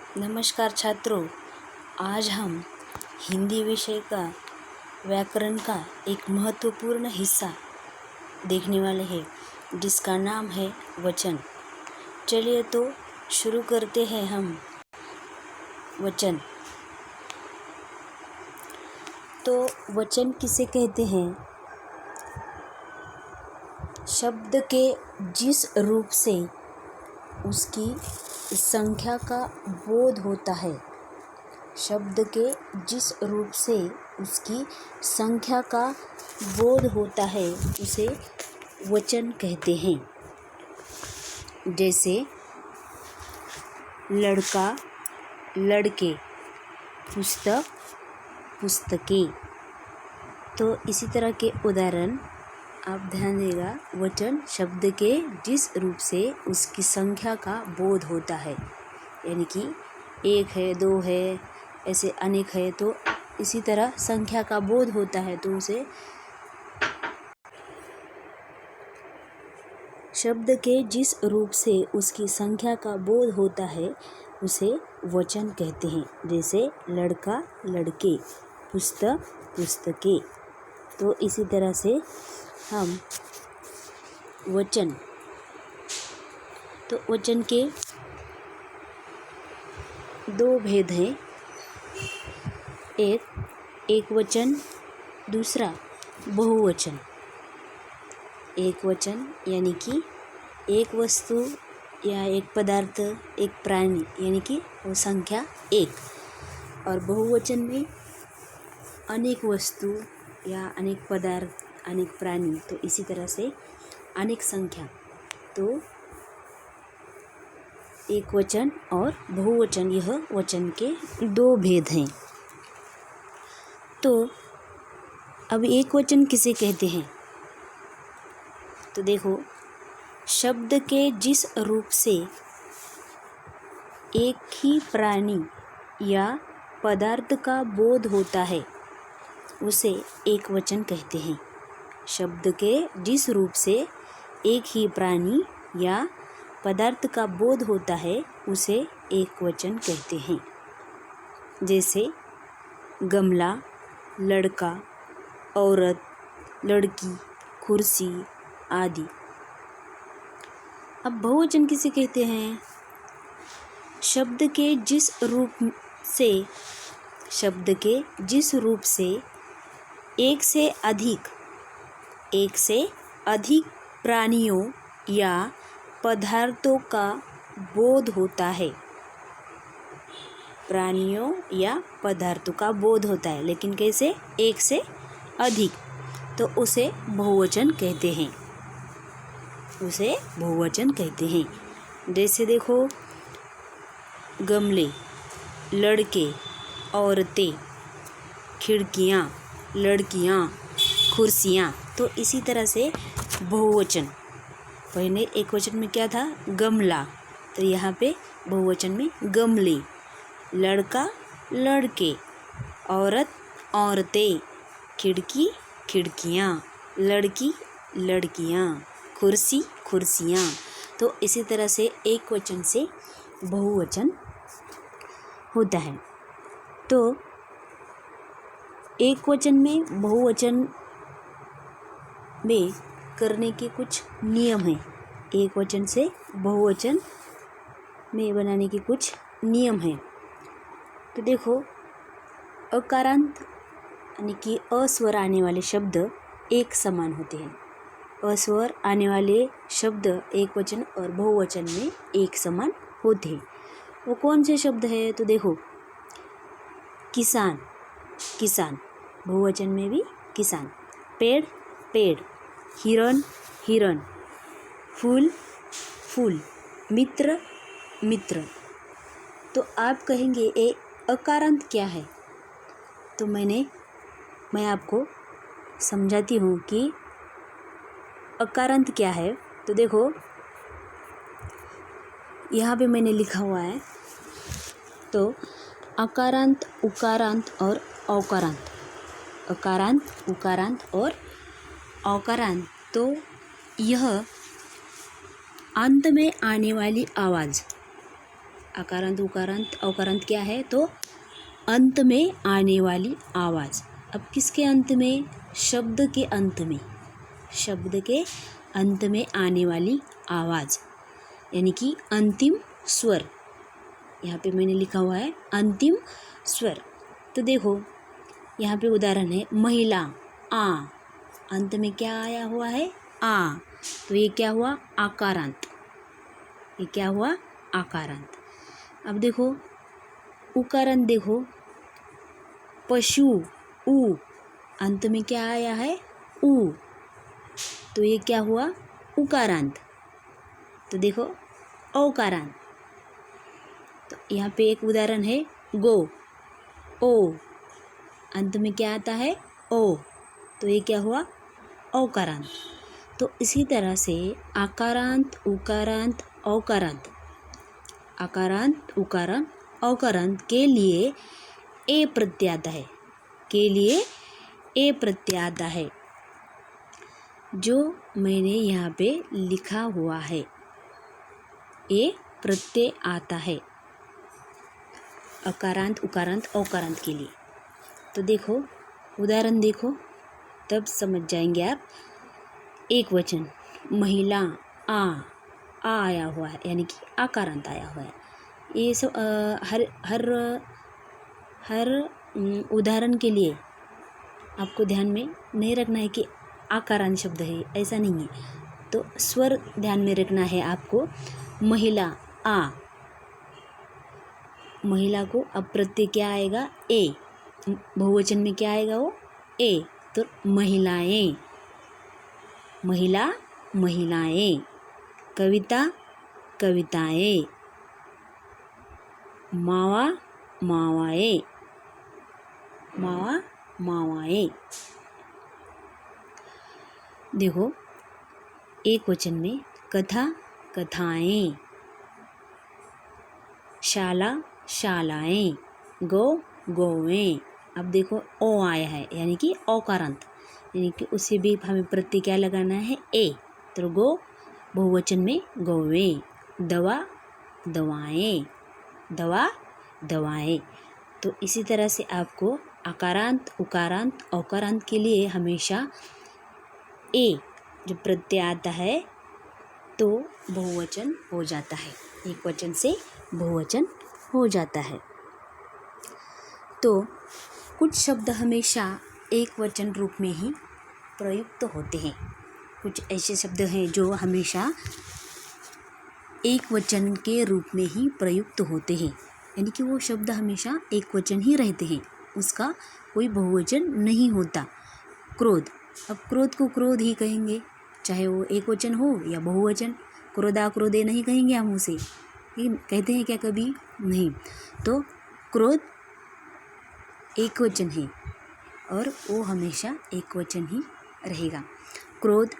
नमस्कार छात्रों, आज हम हिंदी विषय का व्याकरण का एक महत्वपूर्ण हिस्सा देखने वाले हैं जिसका नाम है वचन। चलिए तो शुरू करते हैं हम वचन। तो वचन किसे कहते हैं? शब्द के जिस रूप से उसकी संख्या का बोध होता है, शब्द के जिस रूप से उसकी संख्या का बोध होता है उसे वचन कहते हैं। जैसे लड़का, लड़के, पुस्तक, पुस्तकें। तो इसी तरह के उदाहरण आप ध्यान देगा। वचन शब्द के जिस रूप से उसकी संख्या का बोध होता है, यानी कि एक है, दो है, ऐसे अनेक है, तो इसी तरह संख्या का बोध होता है तो उसे शब्द के जिस रूप से उसकी संख्या का बोध होता है उसे वचन कहते हैं। जैसे लड़का, लड़के, पुस्तक, पुस्तकें। तो इसी तरह से हम वचन, तो वचन के दो भेद हैं। एक वचन, दूसरा बहुवचन। एक वचन यानी कि एक वस्तु या एक पदार्थ, एक प्राणी, यानी कि वो संख्या एक। और बहुवचन में अनेक वस्तु या अनेक पदार्थ, अनेक प्राणी, तो इसी तरह से अनेक संख्या। तो एक वचन और बहुवचन, यह वचन के दो भेद हैं। तो अब एक वचन किसे कहते हैं? तो देखो, शब्द के जिस रूप से एक ही प्राणी या पदार्थ का बोध होता है उसे एक वचन कहते हैं। शब्द के जिस रूप से एक ही प्राणी या पदार्थ का बोध होता है उसे एक वचन कहते हैं। जैसे गमला, लड़का, औरत, लड़की, कुर्सी आदि। अब बहुवचन किसे कहते हैं? शब्द के जिस रूप से, शब्द के जिस रूप से एक से अधिक प्राणियों या पदार्थों का बोध होता है। प्राणियों या पदार्थों का बोध होता है, लेकिन कैसे? एक से अधिक, तो उसे बहुवचन कहते हैं। उसे बहुवचन कहते हैं। जैसे देखो, गमले, लड़के, औरतें, खिड़कियाँ, लड़कियाँ, कुर्सियाँ। तो इसी तरह से बहुवचन, पहले एक वचन में क्या था? गमला, तो यहाँ पे बहुवचन में गमले, लड़का, लड़के, औरत, औरतें, खिड़की, खिड़कियाँ, लड़की, लड़कियाँ, कुर्सी, कुर्सियाँ। तो इसी तरह से एक वचन से बहुवचन होता है। तो एक वचन में बहुवचन में करने के कुछ नियम हैं। एक वचन से बहुवचन में बनाने के कुछ नियम हैं। तो देखो, अकारांत यानी कि अस्वर आने वाले शब्द एक समान होते हैं। अस्वर आने वाले शब्द एक वचन और बहुवचन में एक समान होते हैं। वो कौन से शब्द है? तो देखो, किसान, किसान, बहुवचन में भी किसान। पेड़, पेड़, हिरण, हिरण, फूल, फूल, मित्र, मित्र। तो आप कहेंगे ये अकारांत क्या है? तो मैं आपको समझाती हूँ कि अकारांत क्या है। तो देखो, यहाँ पे मैंने लिखा हुआ है। तो अकारांत, उकारांत और औकारांत। अकारांत, उकारांत और औकारांत। तो यह अंत में आने वाली आवाज़, आकारांत उकारांत औकारांत क्या है? तो अंत में आने वाली आवाज़। अब किसके अंत में? शब्द के अंत में। शब्द के अंत में आने वाली आवाज़ यानी कि अंतिम स्वर। यहाँ पे मैंने लिखा हुआ है अंतिम स्वर। तो देखो यहाँ पे उदाहरण है महिला आ, अंत में क्या आया हुआ है? आ। तो ये क्या हुआ? आकारांत। ये क्या हुआ? आकारांत। अब देखो उकारांत, देखो पशु उ, अंत में क्या आया है? उ। तो ये क्या हुआ? उकारांत। तो देखो औकारांत। तो यहाँ पे एक उदाहरण है गो ओ, अंत में क्या आता है? ओ। तो ये क्या हुआ? औकारांत। तो इसी तरह से आकारांत उकारांत औकारांत, आकारांत उकारांत औकारांत के लिए ए प्रत्यय आता है, के लिए ए प्रत्यय आता है, जो मैंने यहाँ पे लिखा हुआ है। ए प्रत्यय आता है अकारांत उकारांत औकारांत के लिए। तो देखो उदाहरण देखो, तब समझ जाएंगे आप। एक वचन महिला आ, आया हुआ है यानी कि आकारांत आया हुआ है। ये सब हर हर हर उदाहरण के लिए आपको ध्यान में नहीं रखना है कि आकारांत शब्द है, ऐसा नहीं है। तो स्वर ध्यान में रखना है आपको। महिला आ, महिला को अब प्रत्यय क्या आएगा? ए। बहुवचन में क्या आएगा? वो ए। तो महिलाएं, महिला महिलाएं, कविता कविताएं, मावा मावाएं, मावा मावाएं। देखो एक वचन में कथा कथाएं, शाला शालाएं, गौ गौएं। अब देखो ओ आया है यानी कि औकारांत, यानी कि उसे भी हमें प्रत्यय क्या लगाना है? ए। तो गो बहुवचन में गौएं, दवा दवाएं, दवा दवाएं। तो इसी तरह से आपको आकारांत उकारांत औकारांत के लिए हमेशा ए जो प्रत्यय आता है तो बहुवचन हो जाता है, एक वचन से बहुवचन हो जाता है। तो कुछ शब्द हमेशा एक वचन रूप में ही प्रयुक्त होते हैं। कुछ ऐसे शब्द हैं जो हमेशा एक वचन के रूप में ही प्रयुक्त होते हैं, यानी कि वो शब्द हमेशा एक वचन ही रहते हैं, उसका कोई बहुवचन नहीं होता। क्रोध, अब क्रोध को क्रोध ही कहेंगे, चाहे वो एक वचन हो या बहुवचन। क्रोधा क्रोधे नहीं कहेंगे हम उसे, लेकिन कहते हैं क्या कभी? नहीं। तो क्रोध एक वचन है और वो हमेशा एक वचन ही रहेगा। क्रोध,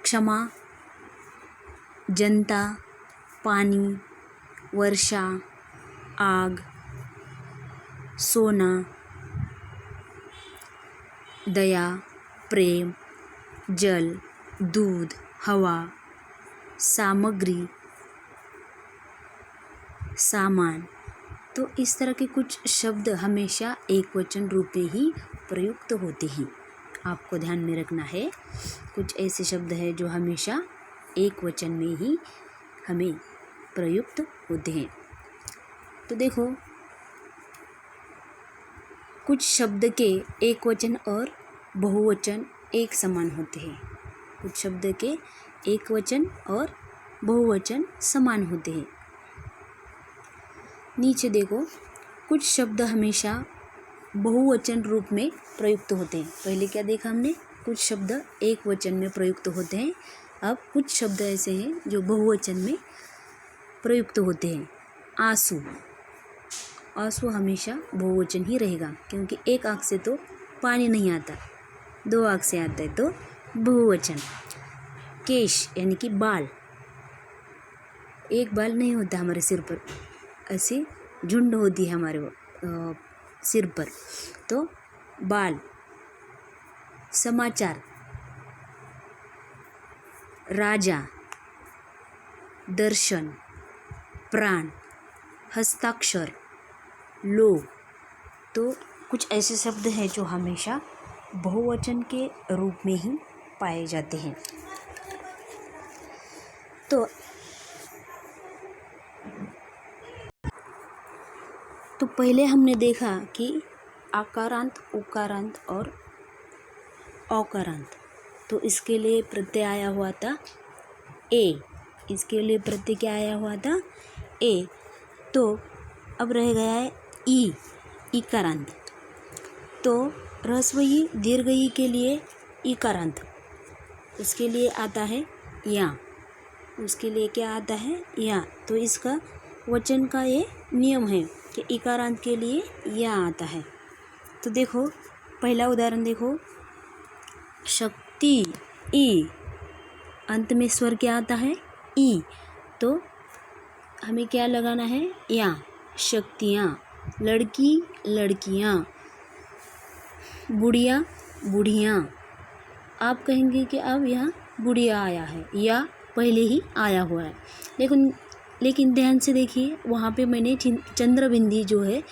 क्षमा, जनता, पानी, वर्षा, आग, सोना, दया, प्रेम, जल, दूध, हवा, सामग्री, सामान। तो इस तरह के कुछ शब्द हमेशा एक वचन रूप में ही प्रयुक्त होते हैं, आपको ध्यान में रखना है। कुछ ऐसे शब्द हैं जो हमेशा एक वचन में ही हमें प्रयुक्त होते हैं। तो देखो कुछ शब्द के एक वचन और बहुवचन एक समान होते हैं, कुछ शब्द के एक वचन और बहुवचन समान होते हैं। नीचे देखो कुछ शब्द हमेशा बहुवचन रूप में प्रयुक्त होते हैं। पहले क्या देखा हमने? कुछ शब्द एक वचन में प्रयुक्त होते हैं। अब कुछ शब्द ऐसे हैं जो बहुवचन में प्रयुक्त होते हैं। आंसू, आंसू हमेशा बहुवचन ही रहेगा, क्योंकि एक आँख से तो पानी नहीं आता, दो आँख से आता है तो बहुवचन। केश यानी कि बाल, एक बाल नहीं होता हमारे सिर पर, ऐसी झुंड होती है हमारे सिर पर, तो बाल। समाचार, राजा, दर्शन, प्राण, हस्ताक्षर, लोग। तो कुछ ऐसे शब्द हैं जो हमेशा बहुवचन के रूप में ही पाए जाते हैं। तो पहले हमने देखा कि आकारांत, उकारांत और औकारांत। तो इसके लिए प्रत्यय आया हुआ था ए। इसके लिए प्रत्यय क्या आया हुआ था? ए। तो अब रह गया है ई, इकारांत। तो ह्रस्व ई दीर्घ ई के लिए इकारांत, उसके लिए आता है या। उसके लिए क्या आता है? या। तो इसका वचन का ये नियम है कि इकारांत के लिए या आता है। तो देखो पहला उदाहरण देखो, शक्ति ई, अंत में स्वर क्या आता है? ई। तो हमें क्या लगाना है? या। शक्तियाँ, लड़की, लड़कियाँ, बुढ़िया, बुढ़ियाँ। आप कहेंगे कि अब यहाँ बुढ़िया आया है, या पहले ही आया हुआ है। लेकिन ध्यान से देखिए, वहाँ पे मैंने चंद्र बिंदी जो है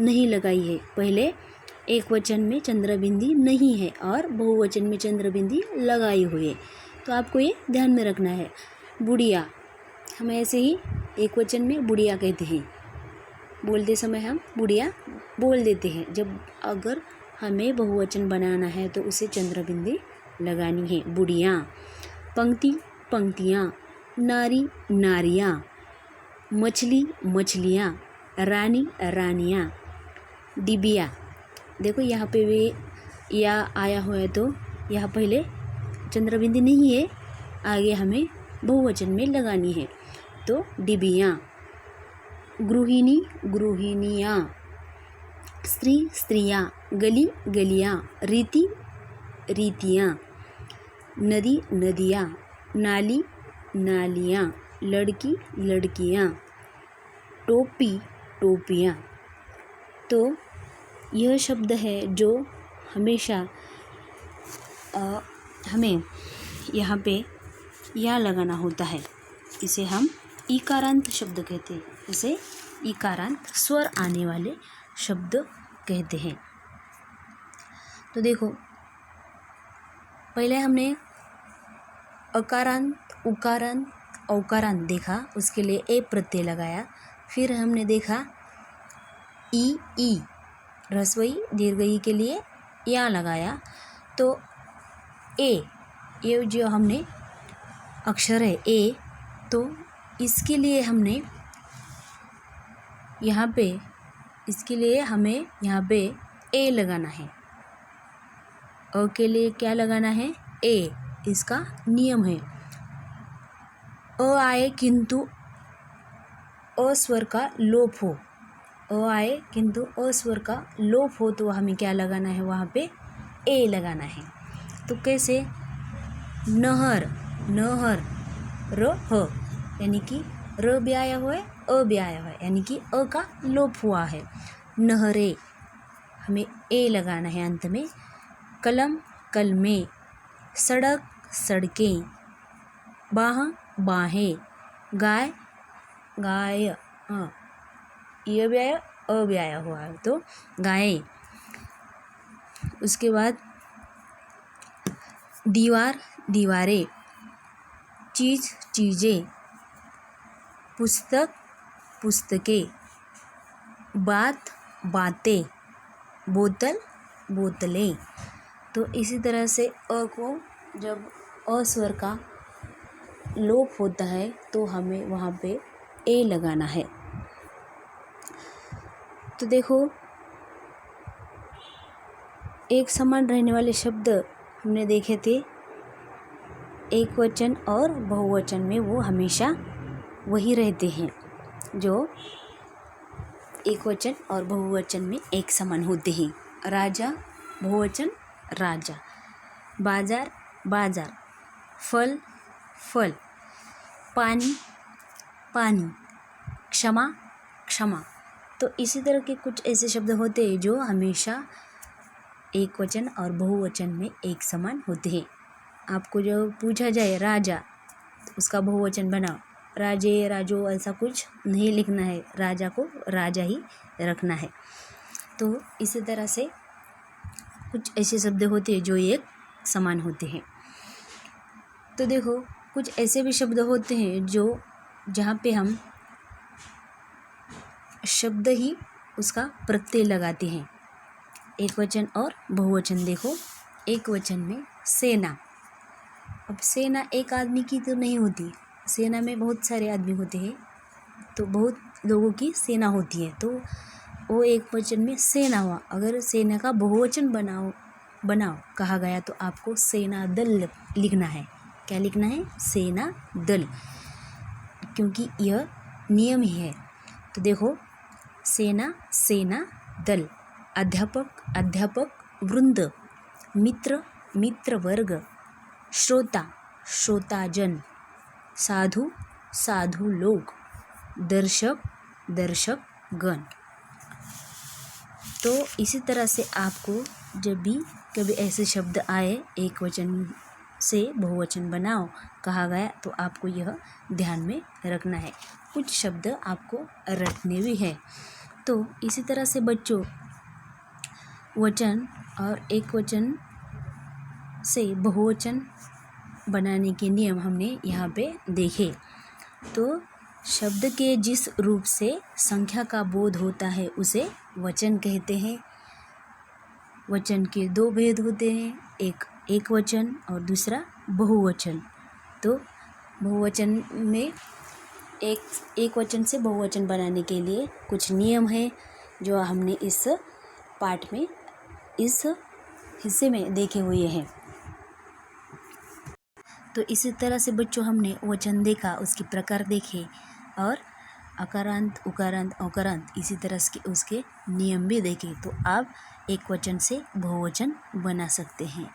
नहीं लगाई है। पहले एक वचन में चंद्र बिंदी नहीं है और बहुवचन में चंद्र बिंदी लगाई हुई है। तो आपको ये ध्यान में रखना है। बुढ़िया, हम ऐसे ही एक वचन में बुढ़िया कहते हैं, बोलते समय हम बुढ़िया बोल देते हैं। जब अगर हमें बहुवचन बनाना है तो उसे चंद्र बिंदी लगानी है, बुढ़िया। पंक्ति, पंक्तियाँ, नारी, नारियाँ, मछली, मछलियाँ, रानी, रानियाँ, डिबिया। देखो यहाँ पे वे या आया हुआ है, तो यहाँ पहले चंद्र बिंदी नहीं है, आगे हमें बहुवचन में लगानी है। तो डिबियाँ। गृहिणी, गृहिणियाँ, स्त्री, स्त्रियाँ, गली, गलियाँ, रीति, रीतियाँ, नदी, नदियाँ, नाली, नालियाँ, लड़की, लड़कियाँ, टोपी, टोपियाँ। तो यह शब्द है जो हमेशा हमें यहाँ पे या लगाना होता है। इसे हम इकारांत शब्द कहते हैं। इसे इकारांत स्वर आने वाले शब्द कहते हैं। तो देखो पहले हमने अकारांत, उकारांत, औकारांत देखा, उसके लिए ए प्रत्यय लगाया। फिर हमने देखा ई, ह्रस्व ई दीर्घ ई के लिए या लगाया। तो ए, ये जो हमने अक्षर है ए, तो इसके लिए हमने यहाँ पे, इसके लिए हमें यहाँ पे ए लगाना है। अ के लिए क्या लगाना है? ए। इसका नियम है, अ आए किंतु अ स्वर का लोप हो। अ आए किंतु अ स्वर का लोप हो तो हमें क्या लगाना है? वहाँ पे ए लगाना है। तो कैसे? नहर, नहर, र ह, यानी कि र भी आया हुआ है, अ भी आया हुआ है, यानी कि अ का लोप हुआ है। नहरे, हमें ए लगाना है अंत में। कलम, कलमें, सड़क, सड़कें, बाह, बाहें, गाय, गाय, ये भी आया, अ भी आया हुआ है, तो गायें। उसके बाद दीवार, दीवारें, चीज़, चीज़ें, पुस्तक, पुस्तकें, बात, बातें, बोतल, बोतलें। तो इसी तरह से अ को जब अ स्वर का लोप होता है तो हमें वहाँ पे ए लगाना है। तो देखो एक समान रहने वाले शब्द हमने देखे थे, एक वचन और बहुवचन में वो हमेशा वही रहते हैं जो एक वचन और बहुवचन में एक समान होते हैं। राजा, बहुवचन राजा, बाजार, बाजार, फल, फल, पानी, पानी, क्षमा, क्षमा। तो इसी तरह के कुछ ऐसे शब्द होते हैं जो हमेशा एक वचन और बहुवचन में एक समान होते हैं। आपको जो पूछा जाए राजा, तो उसका बहुवचन बनाओ राजे राजो ऐसा कुछ नहीं लिखना है, राजा को राजा ही रखना है। तो इसी तरह से कुछ ऐसे शब्द होते हैं जो एक समान होते हैं। तो देखो कुछ ऐसे भी शब्द होते हैं जो जहाँ पे हम शब्द ही उसका प्रत्यय लगाते हैं, एक वचन और बहुवचन। देखो एक वचन में सेना, अब सेना एक आदमी की तो नहीं होती, सेना में बहुत सारे आदमी होते हैं, तो बहुत लोगों की सेना होती है, तो वो एक वचन में सेना हुआ। अगर सेना का बहुवचन बनाओ कहा गया तो आपको सेना दल लिखना है। क्या लिखना है? सेना दल, क्योंकि यह नियम ही है। तो देखो सेना सेना दल, अध्यापक अध्यापक वृंद, मित्र मित्र वर्ग, श्रोता श्रोताजन, साधु साधु लोग, दर्शक दर्शक गण। तो इसी तरह से आपको जब भी कभी ऐसे शब्द आए एक वचन से बहुवचन बनाओ कहा गया तो आपको यह ध्यान में रखना है। कुछ शब्द आपको रटने भी है। तो इसी तरह से बच्चों वचन और एक वचन से बहुवचन बनाने के नियम हमने यहाँ पे देखे। तो शब्द के जिस रूप से संख्या का बोध होता है उसे वचन कहते हैं। वचन के दो भेद होते हैं, एक वचन और दूसरा बहुवचन। तो बहुवचन में एक वचन से बहुवचन बनाने के लिए कुछ नियम है जो हमने इस पाठ में इस हिस्से में देखे हुए हैं। तो इसी तरह से बच्चों हमने वचन देखा, उसके प्रकार देखे और अकारांत उकारांत औकारांत इसी तरह से उसके नियम भी देखे। तो आप एक वचन से बहुवचन बना सकते हैं।